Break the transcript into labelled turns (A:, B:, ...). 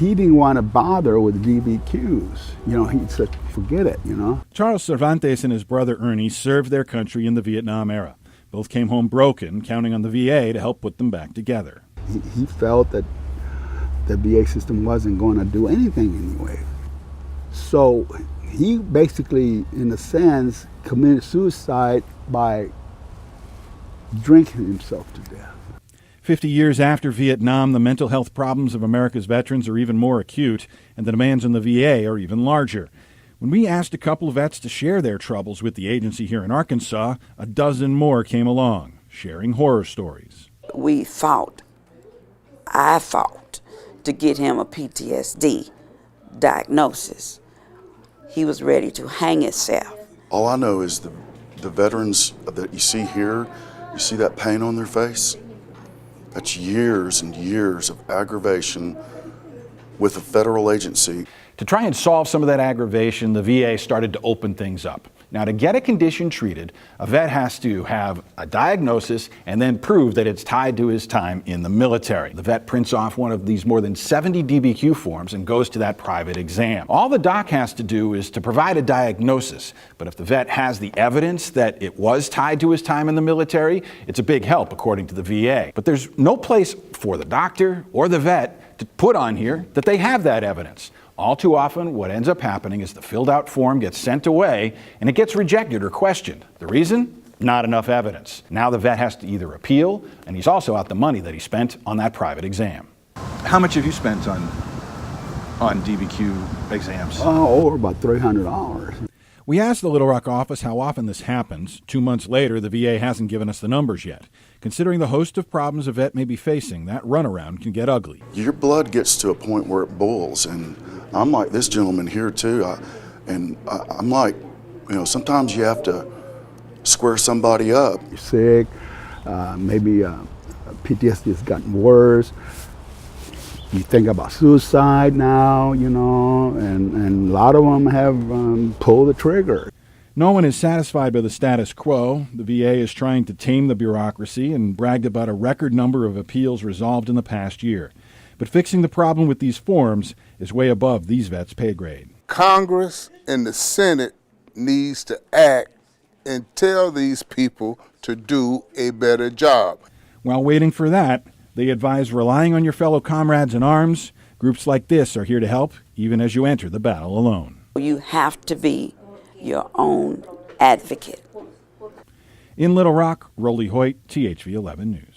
A: He didn't want to bother with DBQs. He said, forget it,
B: Charles Cervantes and his brother Ernie served their country in the Vietnam era. Both came home broken, counting on the VA to help put them back together.
A: He felt that the VA system wasn't going to do anything anyway. So he basically, in a sense, committed suicide by drinking himself to death.
B: 50 years after Vietnam, the mental health problems of America's veterans are even more acute, and the demands on the VA are even larger. When we asked a couple of vets to share their troubles with the agency here in Arkansas, a dozen more came along, sharing horror stories.
C: I fought to get him a PTSD diagnosis. He was ready to hang himself.
D: All I know is the veterans that you see here, you see that pain on their face? That's years and years of aggravation with a federal agency.
B: To try and solve some of that aggravation, the VA started to open things up. Now, to get a condition treated, a vet has to have a diagnosis and then prove that it's tied to his time in the military. The vet prints off one of these more than 70 DBQ forms and goes to that private exam. All the doc has to do is to provide a diagnosis, but if the vet has the evidence that it was tied to his time in the military, it's a big help according to the VA. But there's no place for the doctor or the vet to put on here that they have that evidence. All too often, what ends up happening is the filled out form gets sent away and it gets rejected or questioned. The reason? Not enough evidence. Now the vet has to either appeal, and he's also out the money that he spent on that private exam. How much have you spent on DBQ exams?
A: Over about $300.
B: We asked the Little Rock office how often this happens. 2 months later, the VA hasn't given us the numbers yet. Considering the host of problems a vet may be facing, that runaround can get ugly.
D: Your blood gets to a point where it boils, and I'm like this gentleman here too. I'm like, sometimes you have to square somebody up.
A: You're sick, maybe PTSD has gotten worse. You think about suicide now, and a lot of them have pulled the trigger.
B: No one is satisfied by the status quo. The VA is trying to tame the bureaucracy and bragged about a record number of appeals resolved in the past year. But fixing the problem with these forms is way above these vets' pay grade.
E: Congress and the Senate needs to act and tell these people to do a better job.
B: While waiting for that, they advise relying on your fellow comrades in arms. Groups like this are here to help, even as you enter the battle alone.
C: You have to be your own advocate.
B: In Little Rock, Rolly Hoyt, THV 11 News.